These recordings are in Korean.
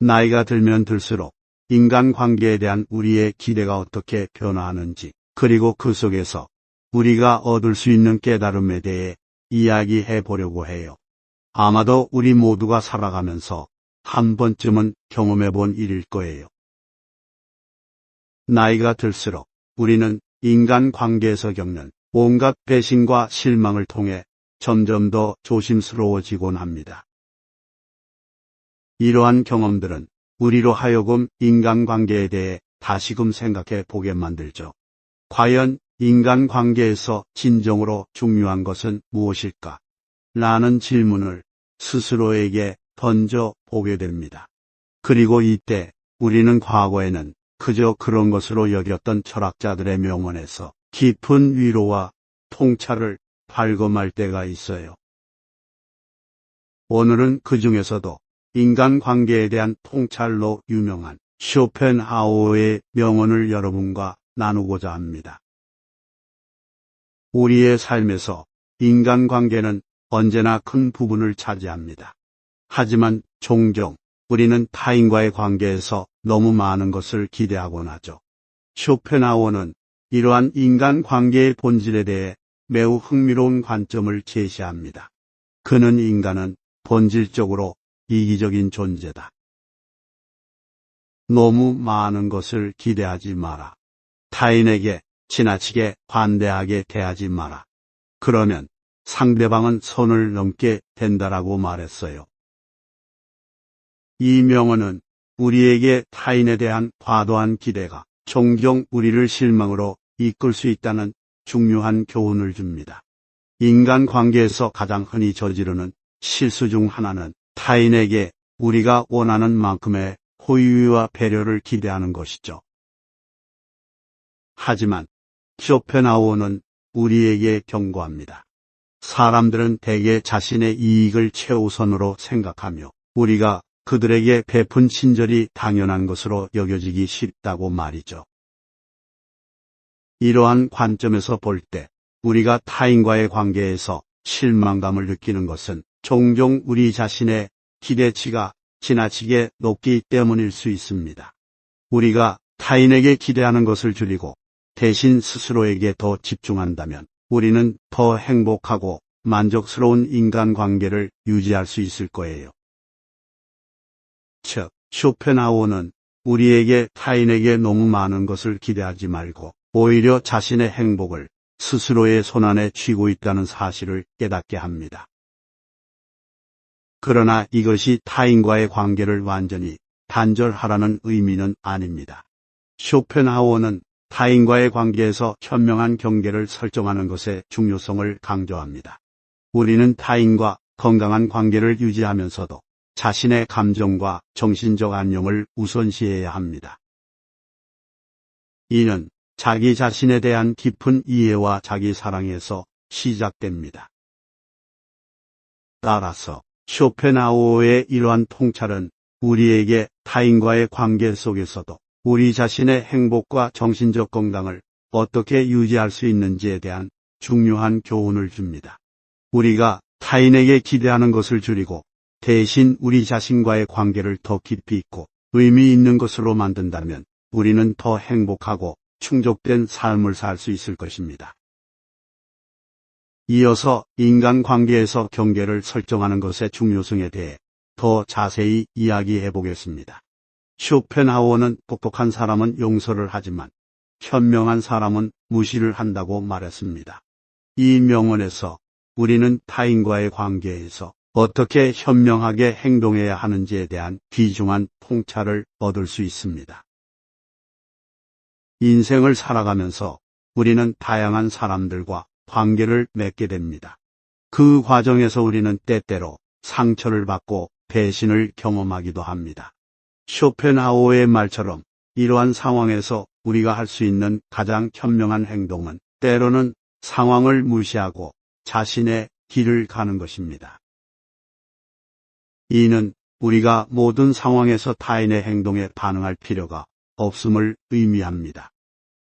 나이가 들면 들수록 인간관계에 대한 우리의 기대가 어떻게 변화하는지, 그리고 그 속에서 우리가 얻을 수 있는 깨달음에 대해 이야기해 보려고 해요. 아마도 우리 모두가 살아가면서 한 번쯤은 경험해 본 일일 거예요. 나이가 들수록 우리는 인간관계에서 겪는 온갖 배신과 실망을 통해 점점 더 조심스러워지곤 합니다. 이러한 경험들은 우리로 하여금 인간관계에 대해 다시금 생각해 보게 만들죠. 과연 인간관계에서 진정으로 중요한 것은 무엇일까? 라는 질문을 스스로에게 던져 보게 됩니다. 그리고 이때 우리는 과거에는 그저 그런 것으로 여겼던 철학자들의 명언에서 깊은 위로와 통찰을 발견할 때가 있어요. 오늘은 그 중에서도 인간관계에 대한 통찰로 유명한 쇼펜하우어의 명언을 여러분과 나누고자 합니다. 우리의 삶에서 인간관계는 언제나 큰 부분을 차지합니다. 하지만 종종 우리는 타인과의 관계에서 너무 많은 것을 기대하곤 하죠. 쇼펜하우어는 이러한 인간관계의 본질에 대해 매우 흥미로운 관점을 제시합니다. 그는 인간은 본질적으로 이기적인 존재다. 너무 많은 것을 기대하지 마라. 타인에게 지나치게 관대하게 대하지 마라. 그러면 상대방은 선을 넘게 된다라고 말했어요. 이 명언은 우리에게 타인에 대한 과도한 기대가 종종 우리를 실망으로 이끌 수 있다는 중요한 교훈을 줍니다. 인간관계에서 가장 흔히 저지르는 실수 중 하나는 타인에게 우리가 원하는 만큼의 호의와 배려를 기대하는 것이죠. 하지만 쇼펜하우어는 우리에게 경고합니다. 사람들은 대개 자신의 이익을 최우선으로 생각하며 우리가 그들에게 베푼 친절이 당연한 것으로 여겨지기 쉽다고 말이죠. 이러한 관점에서 볼 때 우리가 타인과의 관계에서 실망감을 느끼는 것은 종종 우리 자신의 기대치가 지나치게 높기 때문일 수 있습니다. 우리가 타인에게 기대하는 것을 줄이고 대신 스스로에게 더 집중한다면 우리는 더 행복하고 만족스러운 인간관계를 유지할 수 있을 거예요. 즉, 쇼펜하우어는 우리에게 타인에게 너무 많은 것을 기대하지 말고 오히려 자신의 행복을 스스로의 손안에 쥐고 있다는 사실을 깨닫게 합니다. 그러나 이것이 타인과의 관계를 완전히 단절하라는 의미는 아닙니다. 쇼펜하우어는 타인과의 관계에서 현명한 경계를 설정하는 것의 중요성을 강조합니다. 우리는 타인과 건강한 관계를 유지하면서도 자신의 감정과 정신적 안녕을 우선시해야 합니다. 이는 자기 자신에 대한 깊은 이해와 자기 사랑에서 시작됩니다. 따라서 쇼펜하우어의 이러한 통찰은 우리에게 타인과의 관계 속에서도 우리 자신의 행복과 정신적 건강을 어떻게 유지할 수 있는지에 대한 중요한 교훈을 줍니다. 우리가 타인에게 기대하는 것을 줄이고 대신 우리 자신과의 관계를 더 깊이 있고 의미 있는 것으로 만든다면 우리는 더 행복하고 충족된 삶을 살 수 있을 것입니다. 이어서 인간관계에서 경계를 설정하는 것의 중요성에 대해 더 자세히 이야기해 보겠습니다. 쇼펜하우어는 똑똑한 사람은 용서를 하지만 현명한 사람은 무시를 한다고 말했습니다. 이 명언에서 우리는 타인과의 관계에서 어떻게 현명하게 행동해야 하는지에 대한 귀중한 통찰을 얻을 수 있습니다. 인생을 살아가면서 우리는 다양한 사람들과 관계를 맺게 됩니다. 그 과정에서 우리는 때때로 상처를 받고 배신을 경험하기도 합니다. 쇼펜하우어의 말처럼 이러한 상황에서 우리가 할 수 있는 가장 현명한 행동은 때로는 상황을 무시하고 자신의 길을 가는 것입니다. 이는 우리가 모든 상황에서 타인의 행동에 반응할 필요가 없음을 의미합니다.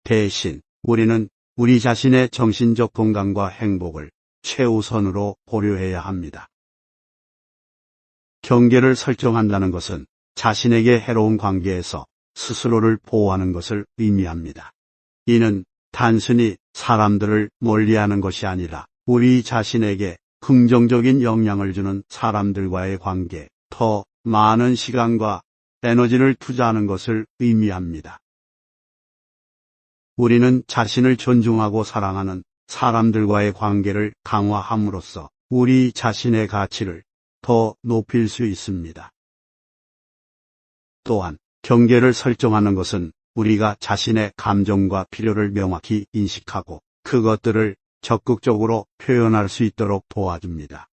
대신 우리는 우리 자신의 정신적 건강과 행복을 최우선으로 고려해야 합니다. 경계를 설정한다는 것은 자신에게 해로운 관계에서 스스로를 보호하는 것을 의미합니다. 이는 단순히 사람들을 멀리하는 것이 아니라 우리 자신에게 긍정적인 영향을 주는 사람들과의 관계에 더 많은 시간과 에너지를 투자하는 것을 의미합니다. 우리는 자신을 존중하고 사랑하는 사람들과의 관계를 강화함으로써 우리 자신의 가치를 더 높일 수 있습니다. 또한 경계를 설정하는 것은 우리가 자신의 감정과 필요를 명확히 인식하고 그것들을 적극적으로 표현할 수 있도록 도와줍니다.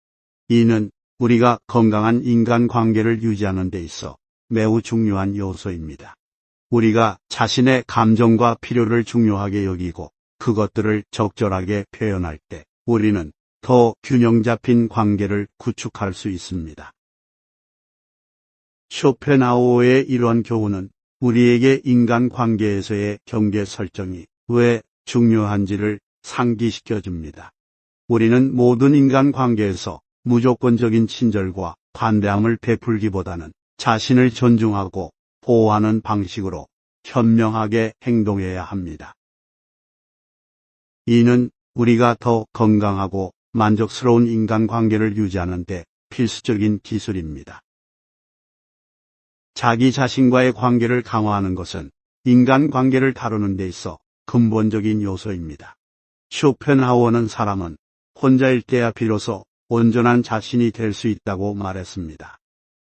이는 우리가 건강한 인간관계를 유지하는 데 있어 매우 중요한 요소입니다. 우리가 자신의 감정과 필요를 중요하게 여기고 그것들을 적절하게 표현할 때 우리는 더 균형 잡힌 관계를 구축할 수 있습니다. 쇼펜하우어의 이러한 교훈은 우리에게 인간관계에서의 경계 설정이 왜 중요한지를 상기시켜줍니다. 우리는 모든 인간관계에서 무조건적인 친절과 관대함을 베풀기보다는 자신을 존중하고 보호하는 방식으로 현명하게 행동해야 합니다. 이는 우리가 더 건강하고 만족스러운 인간관계를 유지하는 데 필수적인 기술입니다. 자기 자신과의 관계를 강화하는 것은 인간관계를 다루는 데 있어 근본적인 요소입니다. 쇼펜하우어는 사람은 혼자일 때야 비로소 온전한 자신이 될 수 있다고 말했습니다.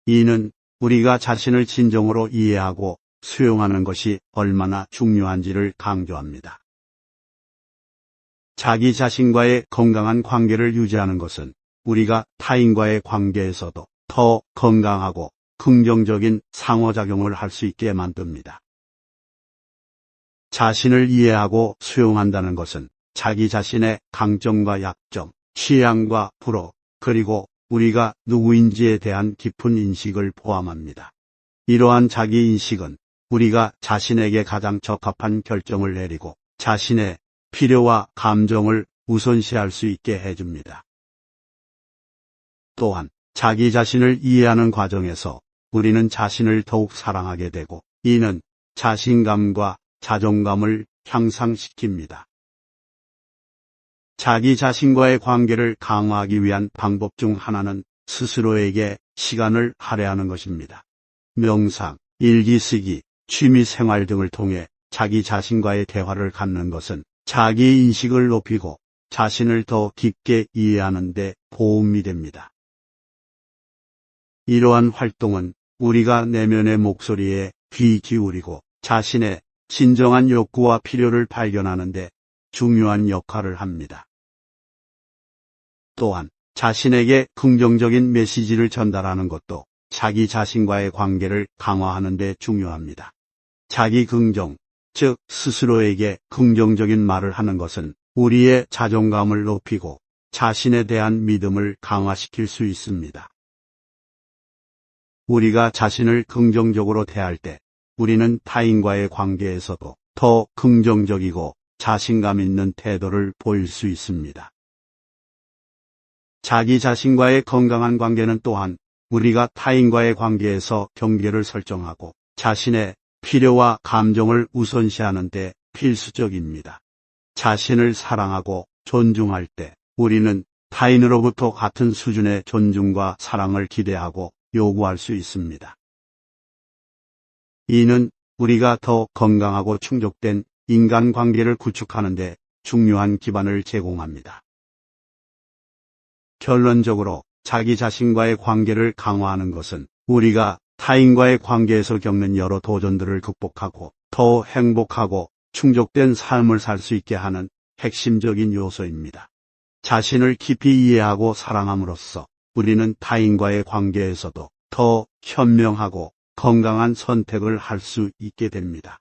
이는 우리가 자신을 진정으로 이해하고 수용하는 것이 얼마나 중요한지를 강조합니다. 자기 자신과의 건강한 관계를 유지하는 것은 우리가 타인과의 관계에서도 더 건강하고 긍정적인 상호작용을 할 수 있게 만듭니다. 자신을 이해하고 수용한다는 것은 자기 자신의 강점과 약점, 취향과 불호, 그리고 우리가 누구인지에 대한 깊은 인식을 포함합니다. 이러한 자기인식은 우리가 자신에게 가장 적합한 결정을 내리고 자신의 필요와 감정을 우선시할 수 있게 해줍니다. 또한 자기 자신을 이해하는 과정에서 우리는 자신을 더욱 사랑하게 되고 이는 자신감과 자존감을 향상시킵니다. 자기 자신과의 관계를 강화하기 위한 방법 중 하나는 스스로에게 시간을 할애하는 것입니다. 명상, 일기 쓰기, 취미 생활 등을 통해 자기 자신과의 대화를 갖는 것은 자기 인식을 높이고 자신을 더 깊게 이해하는 데 도움이 됩니다. 이러한 활동은 우리가 내면의 목소리에 귀 기울이고 자신의 진정한 욕구와 필요를 발견하는 데 중요한 역할을 합니다. 또한 자신에게 긍정적인 메시지를 전달하는 것도 자기 자신과의 관계를 강화하는 데 중요합니다. 자기 긍정, 즉 스스로에게 긍정적인 말을 하는 것은 우리의 자존감을 높이고 자신에 대한 믿음을 강화시킬 수 있습니다. 우리가 자신을 긍정적으로 대할 때 우리는 타인과의 관계에서도 더 긍정적이고 자신감 있는 태도를 보일 수 있습니다. 자기 자신과의 건강한 관계는 또한 우리가 타인과의 관계에서 경계를 설정하고 자신의 필요와 감정을 우선시하는 데 필수적입니다. 자신을 사랑하고 존중할 때 우리는 타인으로부터 같은 수준의 존중과 사랑을 기대하고 요구할 수 있습니다. 이는 우리가 더 건강하고 충족된 인간관계를 구축하는 데 중요한 기반을 제공합니다. 결론적으로 자기 자신과의 관계를 강화하는 것은 우리가 타인과의 관계에서 겪는 여러 도전들을 극복하고 더 행복하고 충족된 삶을 살 수 있게 하는 핵심적인 요소입니다. 자신을 깊이 이해하고 사랑함으로써 우리는 타인과의 관계에서도 더 현명하고 건강한 선택을 할 수 있게 됩니다.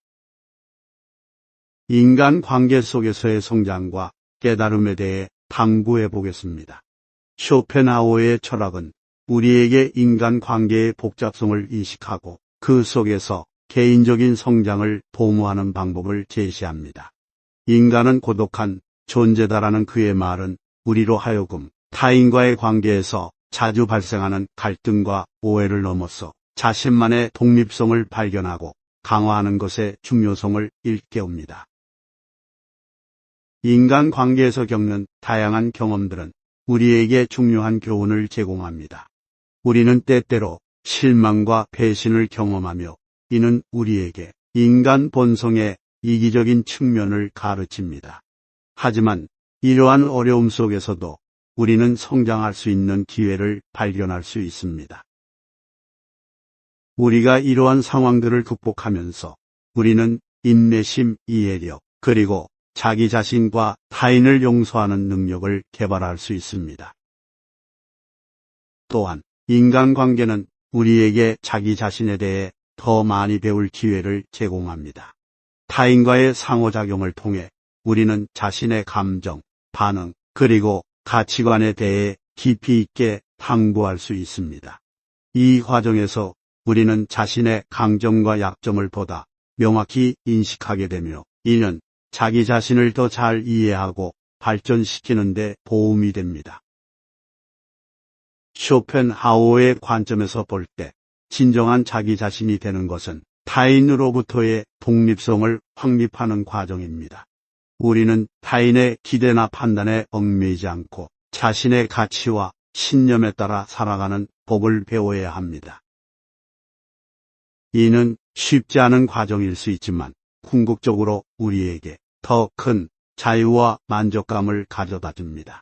인간관계 속에서의 성장과 깨달음에 대해 탐구해 보겠습니다. 쇼펜하우어의 철학은 우리에게 인간관계의 복잡성을 인식하고 그 속에서 개인적인 성장을 도모하는 방법을 제시합니다. 인간은 고독한 존재다라는 그의 말은 우리로 하여금 타인과의 관계에서 자주 발생하는 갈등과 오해를 넘어서 자신만의 독립성을 발견하고 강화하는 것의 중요성을 일깨웁니다. 인간관계에서 겪는 다양한 경험들은 우리에게 중요한 교훈을 제공합니다. 우리는 때때로 실망과 배신을 경험하며 이는 우리에게 인간 본성의 이기적인 측면을 가르칩니다. 하지만 이러한 어려움 속에서도 우리는 성장할 수 있는 기회를 발견할 수 있습니다. 우리가 이러한 상황들을 극복하면서 우리는 인내심, 이해력, 그리고 자기 자신과 타인을 용서하는 능력을 개발할 수 있습니다. 또한 인간관계는 우리에게 자기 자신에 대해 더 많이 배울 기회를 제공합니다. 타인과의 상호작용을 통해 우리는 자신의 감정, 반응, 그리고 가치관에 대해 깊이 있게 탐구할 수 있습니다. 이 과정에서 우리는 자신의 강점과 약점을 보다 명확히 인식하게 되며 이는 자기 자신을 더 잘 이해하고 발전시키는 데 도움이 됩니다. 쇼펜하우어의 관점에서 볼 때 진정한 자기 자신이 되는 것은 타인으로부터의 독립성을 확립하는 과정입니다. 우리는 타인의 기대나 판단에 얽매이지 않고 자신의 가치와 신념에 따라 살아가는 법을 배워야 합니다. 이는 쉽지 않은 과정일 수 있지만 궁극적으로 우리에게 더 큰 자유와 만족감을 가져다 줍니다.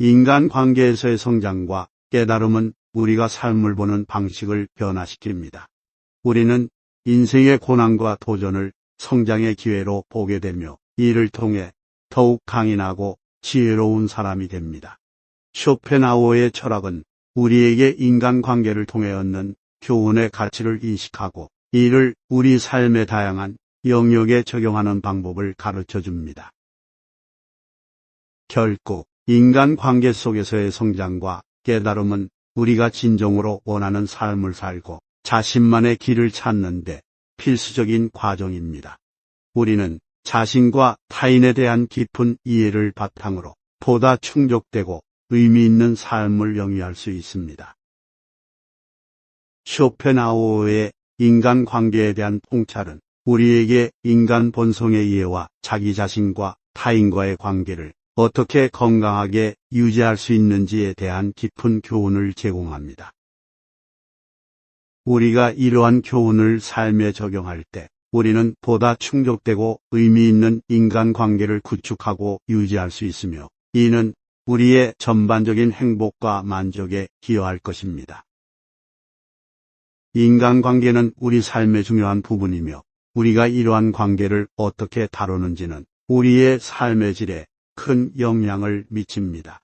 인간관계에서의 성장과 깨달음은 우리가 삶을 보는 방식을 변화시킵니다. 우리는 인생의 고난과 도전을 성장의 기회로 보게 되며 이를 통해 더욱 강인하고 지혜로운 사람이 됩니다. 쇼펜하우어의 철학은 우리에게 인간관계를 통해 얻는 교훈의 가치를 인식하고 이를 우리 삶의 다양한 영역에 적용하는 방법을 가르쳐 줍니다. 결국 인간관계 속에서의 성장과 깨달음은 우리가 진정으로 원하는 삶을 살고 자신만의 길을 찾는 데 필수적인 과정입니다. 우리는 자신과 타인에 대한 깊은 이해를 바탕으로 보다 충족되고 의미 있는 삶을 영위할 수 있습니다. 쇼펜하우어의 인간관계에 대한 통찰은 우리에게 인간 본성의 이해와 자기 자신과 타인과의 관계를 어떻게 건강하게 유지할 수 있는지에 대한 깊은 교훈을 제공합니다. 우리가 이러한 교훈을 삶에 적용할 때 우리는 보다 충족되고 의미 있는 인간관계를 구축하고 유지할 수 있으며 이는 우리의 전반적인 행복과 만족에 기여할 것입니다. 인간관계는 우리 삶의 중요한 부분이며 우리가 이러한 관계를 어떻게 다루는지는 우리의 삶의 질에 큰 영향을 미칩니다.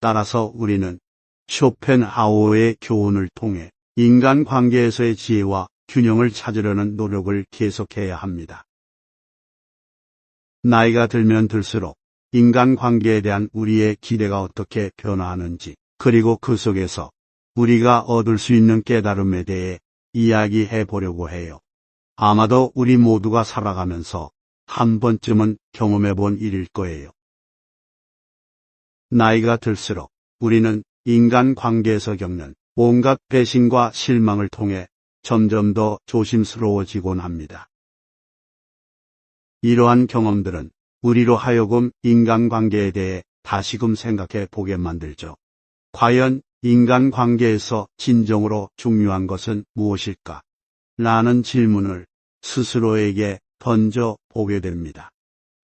따라서 우리는 쇼펜하우어의 교훈을 통해 인간관계에서의 지혜와 균형을 찾으려는 노력을 계속해야 합니다. 나이가 들면 들수록 인간관계에 대한 우리의 기대가 어떻게 변화하는지 그리고 그 속에서 우리가 얻을 수 있는 깨달음에 대해 이야기해 보려고 해요. 아마도 우리 모두가 살아가면서 한 번쯤은 경험해 본 일일 거예요. 나이가 들수록 우리는 인간관계에서 겪는 온갖 배신과 실망을 통해 점점 더 조심스러워지곤 합니다. 이러한 경험들은 우리로 하여금 인간관계에 대해 다시금 생각해 보게 만들죠. 과연 인간관계에서 진정으로 중요한 것은 무엇일까? 라는 질문을 스스로에게 던져 보게 됩니다.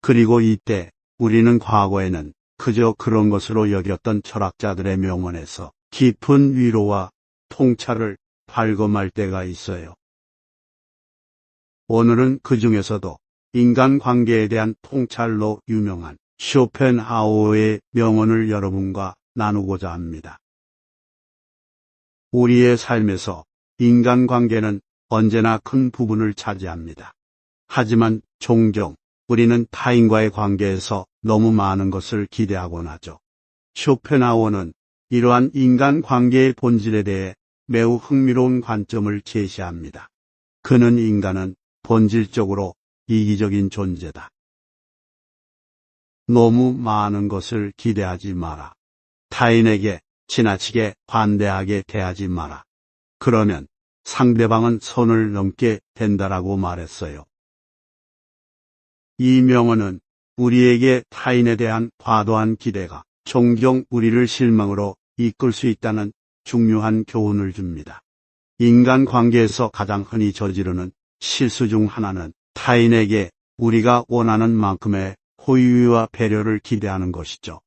그리고 이때 우리는 과거에는 그저 그런 것으로 여겼던 철학자들의 명언에서 깊은 위로와 통찰을 발견할 때가 있어요. 오늘은 그 중에서도 인간관계에 대한 통찰로 유명한 쇼펜하우어의 명언을 여러분과 나누고자 합니다. 우리의 삶에서 인간관계는 언제나 큰 부분을 차지합니다. 하지만 종종 우리는 타인과의 관계에서 너무 많은 것을 기대하곤 하죠. 쇼펜하우어는 이러한 인간관계의 본질에 대해 매우 흥미로운 관점을 제시합니다. 그는 인간은 본질적으로 이기적인 존재다. 너무 많은 것을 기대하지 마라. 타인에게 지나치게 관대하게 대하지 마라. 그러면 상대방은 선을 넘게 된다라고 말했어요. 이 명언은 우리에게 타인에 대한 과도한 기대가 종종 우리를 실망으로 이끌 수 있다는 중요한 교훈을 줍니다. 인간 관계에서 가장 흔히 저지르는 실수 중 하나는 타인에게 우리가 원하는 만큼의 호의와 배려를 기대하는 것이죠.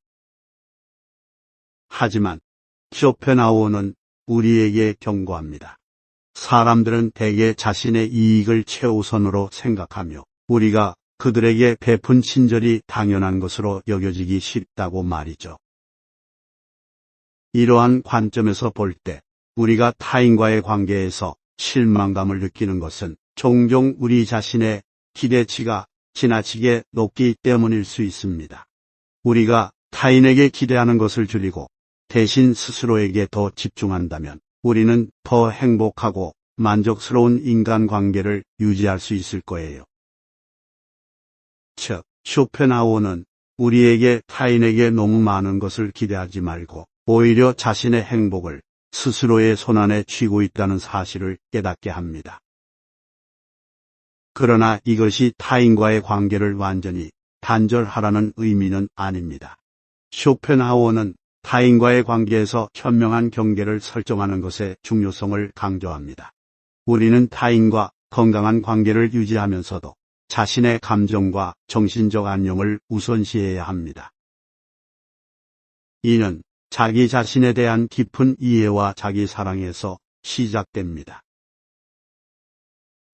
하지만 쇼펜하우어는 우리에게 경고합니다. 사람들은 대개 자신의 이익을 최우선으로 생각하며 우리가 그들에게 베푼 친절이 당연한 것으로 여겨지기 쉽다고 말이죠. 이러한 관점에서 볼 때 우리가 타인과의 관계에서 실망감을 느끼는 것은 종종 우리 자신의 기대치가 지나치게 높기 때문일 수 있습니다. 우리가 타인에게 기대하는 것을 줄이고 대신 스스로에게 더 집중한다면 우리는 더 행복하고 만족스러운 인간관계를 유지할 수 있을 거예요. 즉, 쇼펜하우어는 우리에게 타인에게 너무 많은 것을 기대하지 말고 오히려 자신의 행복을 스스로의 손안에 쥐고 있다는 사실을 깨닫게 합니다. 그러나 이것이 타인과의 관계를 완전히 단절하라는 의미는 아닙니다. 쇼펜하우어는 타인과의 관계에서 현명한 경계를 설정하는 것의 중요성을 강조합니다. 우리는 타인과 건강한 관계를 유지하면서도 자신의 감정과 정신적 안녕을 우선시해야 합니다. 이는 자기 자신에 대한 깊은 이해와 자기 사랑에서 시작됩니다.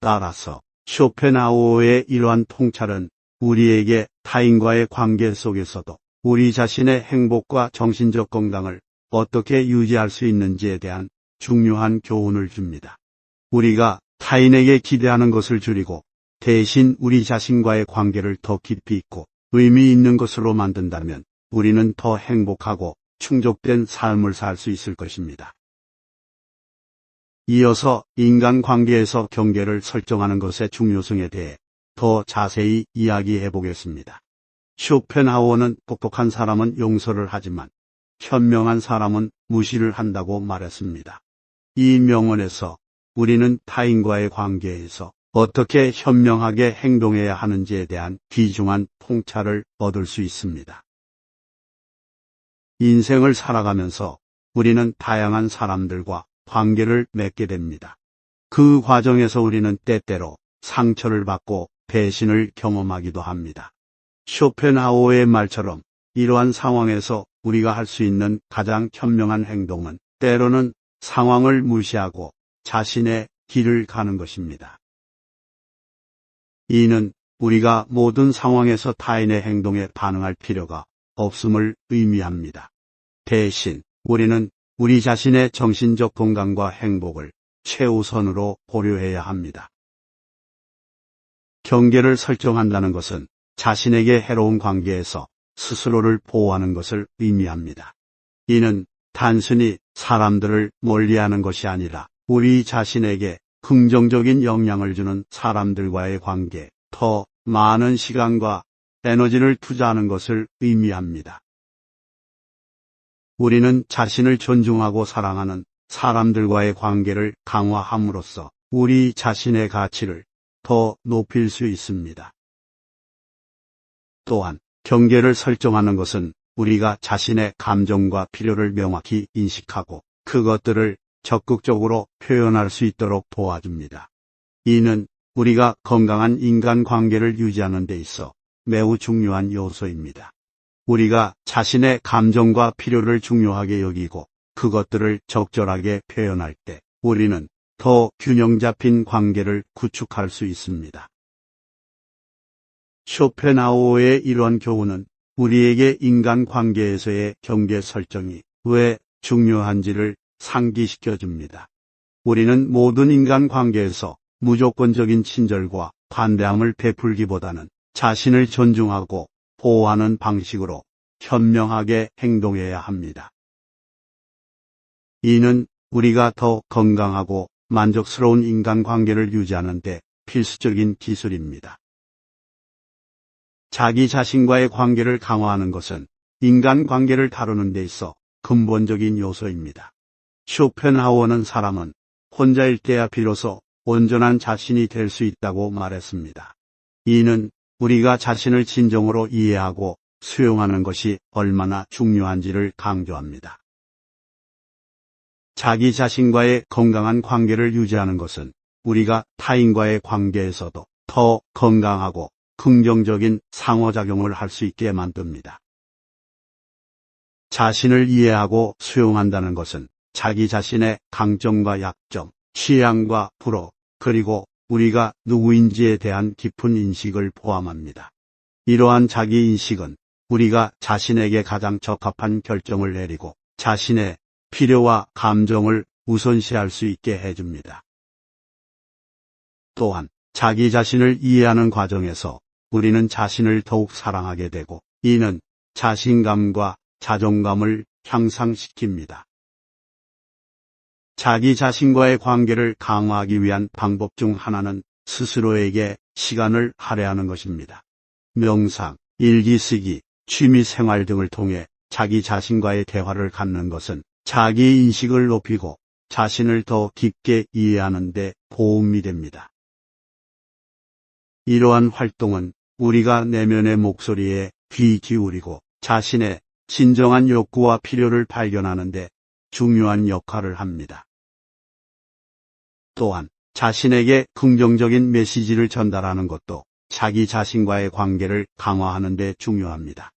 따라서 쇼펜하우어의 이러한 통찰은 우리에게 타인과의 관계 속에서도 우리 자신의 행복과 정신적 건강을 어떻게 유지할 수 있는지에 대한 중요한 교훈을 줍니다. 우리가 타인에게 기대하는 것을 줄이고 대신 우리 자신과의 관계를 더 깊이 있고 의미 있는 것으로 만든다면 우리는 더 행복하고 충족된 삶을 살 수 있을 것입니다. 이어서 인간관계에서 경계를 설정하는 것의 중요성에 대해 더 자세히 이야기해 보겠습니다. 쇼펜하우어는 똑똑한 사람은 용서를 하지만 현명한 사람은 무시를 한다고 말했습니다. 이 명언에서 우리는 타인과의 관계에서 어떻게 현명하게 행동해야 하는지에 대한 귀중한 통찰을 얻을 수 있습니다. 인생을 살아가면서 우리는 다양한 사람들과 관계를 맺게 됩니다. 그 과정에서 우리는 때때로 상처를 받고 배신을 경험하기도 합니다. 쇼펜하우어의 말처럼 이러한 상황에서 우리가 할 수 있는 가장 현명한 행동은 때로는 상황을 무시하고 자신의 길을 가는 것입니다. 이는 우리가 모든 상황에서 타인의 행동에 반응할 필요가 없음을 의미합니다. 대신 우리는 우리 자신의 정신적 건강과 행복을 최우선으로 고려해야 합니다. 경계를 설정한다는 것은 자신에게 해로운 관계에서 스스로를 보호하는 것을 의미합니다. 이는 단순히 사람들을 멀리하는 것이 아니라 우리 자신에게 긍정적인 영향을 주는 사람들과의 관계에 더 많은 시간과 에너지를 투자하는 것을 의미합니다. 우리는 자신을 존중하고 사랑하는 사람들과의 관계를 강화함으로써 우리 자신의 가치를 더 높일 수 있습니다. 또한 경계를 설정하는 것은 우리가 자신의 감정과 필요를 명확히 인식하고 그것들을 적극적으로 표현할 수 있도록 도와줍니다. 이는 우리가 건강한 인간관계를 유지하는 데 있어 매우 중요한 요소입니다. 우리가 자신의 감정과 필요를 중요하게 여기고 그것들을 적절하게 표현할 때 우리는 더 균형 잡힌 관계를 구축할 수 있습니다. 쇼펜하우어의 이러한 교훈은 우리에게 인간관계에서의 경계 설정이 왜 중요한지를 상기시켜 줍니다. 우리는 모든 인간관계에서 무조건적인 친절과 관대함을 베풀기보다는 자신을 존중하고 보호하는 방식으로 현명하게 행동해야 합니다. 이는 우리가 더 건강하고 만족스러운 인간관계를 유지하는 데 필수적인 기술입니다. 자기 자신과의 관계를 강화하는 것은 인간관계를 다루는 데 있어 근본적인 요소입니다. 쇼펜하우어는 사람은 혼자일 때야 비로소 온전한 자신이 될 수 있다고 말했습니다. 이는 우리가 자신을 진정으로 이해하고 수용하는 것이 얼마나 중요한지를 강조합니다. 자기 자신과의 건강한 관계를 유지하는 것은 우리가 타인과의 관계에서도 더 건강하고 긍정적인 상호작용을 할 수 있게 만듭니다. 자신을 이해하고 수용한다는 것은 자기 자신의 강점과 약점, 취향과 불호, 그리고 우리가 누구인지에 대한 깊은 인식을 포함합니다. 이러한 자기인식은 우리가 자신에게 가장 적합한 결정을 내리고 자신의 필요와 감정을 우선시할 수 있게 해줍니다. 또한 자기 자신을 이해하는 과정에서 우리는 자신을 더욱 사랑하게 되고 이는 자신감과 자존감을 향상시킵니다. 자기 자신과의 관계를 강화하기 위한 방법 중 하나는 스스로에게 시간을 할애하는 것입니다. 명상, 일기 쓰기, 취미 생활 등을 통해 자기 자신과의 대화를 갖는 것은 자기 인식을 높이고 자신을 더 깊게 이해하는 데 도움이 됩니다. 이러한 활동은 우리가 내면의 목소리에 귀 기울이고 자신의 진정한 욕구와 필요를 발견하는 데 중요한 역할을 합니다. 또한 자신에게 긍정적인 메시지를 전달하는 것도 자기 자신과의 관계를 강화하는 데 중요합니다.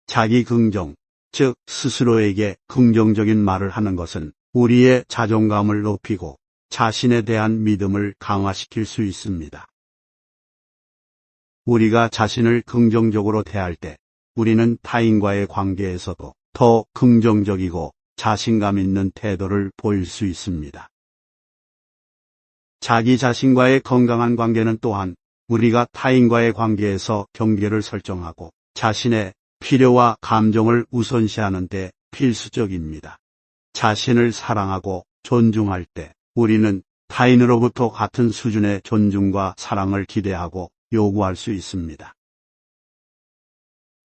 자기 긍정, 즉 스스로에게 긍정적인 말을 하는 것은 우리의 자존감을 높이고 자신에 대한 믿음을 강화시킬 수 있습니다. 우리가 자신을 긍정적으로 대할 때 우리는 타인과의 관계에서도 더 긍정적이고 자신감 있는 태도를 보일 수 있습니다. 자기 자신과의 건강한 관계는 또한 우리가 타인과의 관계에서 경계를 설정하고 자신의 필요와 감정을 우선시하는 데 필수적입니다. 자신을 사랑하고 존중할 때 우리는 타인으로부터 같은 수준의 존중과 사랑을 기대하고 요구할 수 있습니다.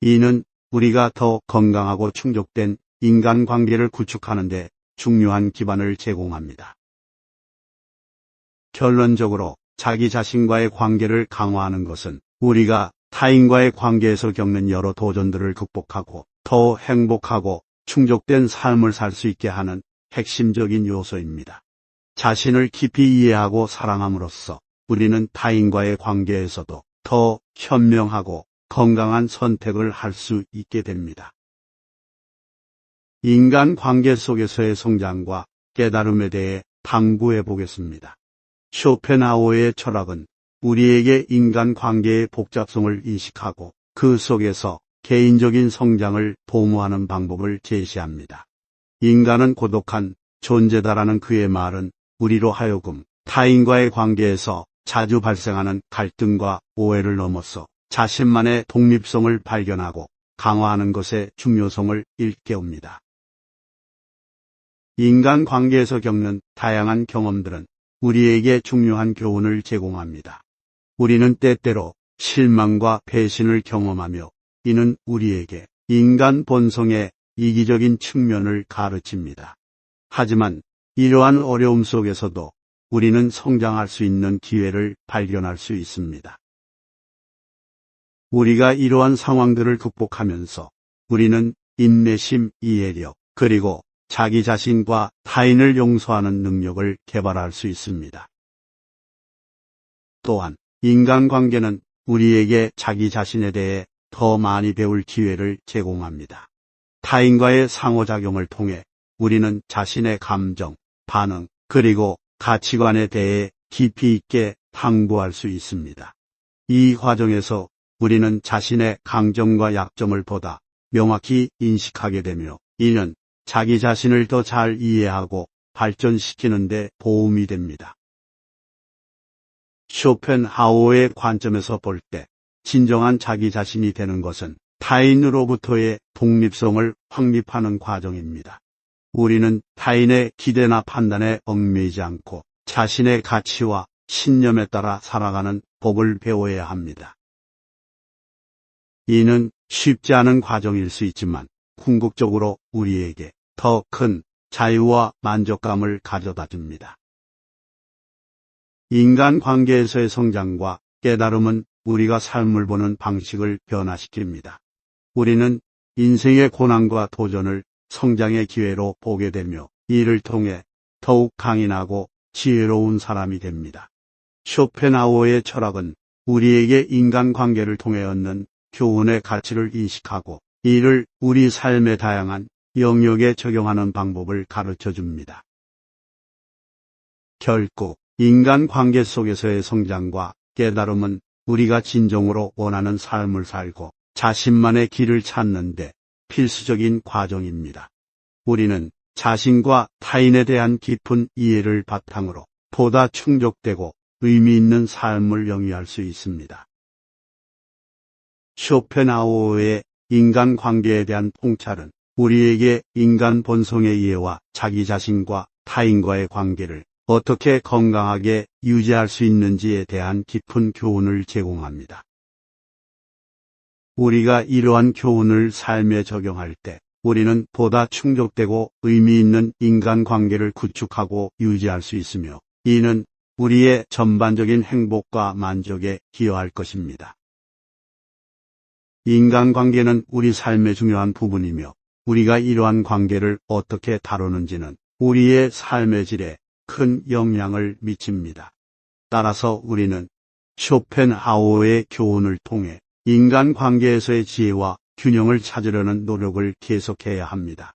이는 우리가 더 건강하고 충족된 인간관계를 구축하는 데 중요한 기반을 제공합니다. 결론적으로 자기 자신과의 관계를 강화하는 것은 우리가 타인과의 관계에서 겪는 여러 도전들을 극복하고 더 행복하고 충족된 삶을 살 수 있게 하는 핵심적인 요소입니다. 자신을 깊이 이해하고 사랑함으로써 우리는 타인과의 관계에서도 더 현명하고 건강한 선택을 할 수 있게 됩니다. 인간 관계 속에서의 성장과 깨달음에 대해 탐구해 보겠습니다. 쇼펜하우어의 철학은 우리에게 인간 관계의 복잡성을 인식하고 그 속에서 개인적인 성장을 도모하는 방법을 제시합니다. 인간은 고독한 존재다라는 그의 말은 우리로 하여금 타인과의 관계에서 자주 발생하는 갈등과 오해를 넘어서 자신만의 독립성을 발견하고 강화하는 것의 중요성을 일깨웁니다. 인간 관계에서 겪는 다양한 경험들은 우리에게 중요한 교훈을 제공합니다. 우리는 때때로 실망과 배신을 경험하며 이는 우리에게 인간 본성의 이기적인 측면을 가르칩니다. 하지만 이러한 어려움 속에서도 우리는 성장할 수 있는 기회를 발견할 수 있습니다. 우리가 이러한 상황들을 극복하면서 우리는 인내심, 이해력, 그리고 자기 자신과 타인을 용서하는 능력을 개발할 수 있습니다. 또한 인간관계는 우리에게 자기 자신에 대해 더 많이 배울 기회를 제공합니다. 타인과의 상호작용을 통해 우리는 자신의 감정, 반응, 그리고 가치관에 대해 깊이 있게 탐구할 수 있습니다. 이 과정에서 우리는 자신의 강점과 약점을 보다 명확히 인식하게 되며 이는 자기 자신을 더 잘 이해하고 발전시키는 데 도움이 됩니다. 쇼펜하우어의 관점에서 볼 때 진정한 자기 자신이 되는 것은 타인으로부터의 독립성을 확립하는 과정입니다. 우리는 타인의 기대나 판단에 얽매이지 않고 자신의 가치와 신념에 따라 살아가는 법을 배워야 합니다. 이는 쉽지 않은 과정일 수 있지만 궁극적으로 우리에게 더 큰 자유와 만족감을 가져다 줍니다. 인간관계에서의 성장과 깨달음은 우리가 삶을 보는 방식을 변화시킵니다. 우리는 인생의 고난과 도전을 성장의 기회로 보게 되며 이를 통해 더욱 강인하고 지혜로운 사람이 됩니다. 쇼펜하우어의 철학은 우리에게 인간관계를 통해 얻는 교훈의 가치를 인식하고 이를 우리 삶의 다양한 영역에 적용하는 방법을 가르쳐 줍니다. 결국 인간관계 속에서의 성장과 깨달음은 우리가 진정으로 원하는 삶을 살고 자신만의 길을 찾는 데 필수적인 과정입니다. 우리는 자신과 타인에 대한 깊은 이해를 바탕으로 보다 충족되고 의미 있는 삶을 영위할 수 있습니다. 쇼펜하우어의 인간관계에 대한 통찰은 우리에게 인간 본성의 이해와 자기 자신과 타인과의 관계를 어떻게 건강하게 유지할 수 있는지에 대한 깊은 교훈을 제공합니다. 우리가 이러한 교훈을 삶에 적용할 때 우리는 보다 충족되고 의미 있는 인간관계를 구축하고 유지할 수 있으며 이는 우리의 전반적인 행복과 만족에 기여할 것입니다. 인간관계는 우리 삶의 중요한 부분이며 우리가 이러한 관계를 어떻게 다루는지는 우리의 삶의 질에 큰 영향을 미칩니다. 따라서 우리는 쇼펜하우어의 교훈을 통해 인간관계에서의 지혜와 균형을 찾으려는 노력을 계속해야 합니다.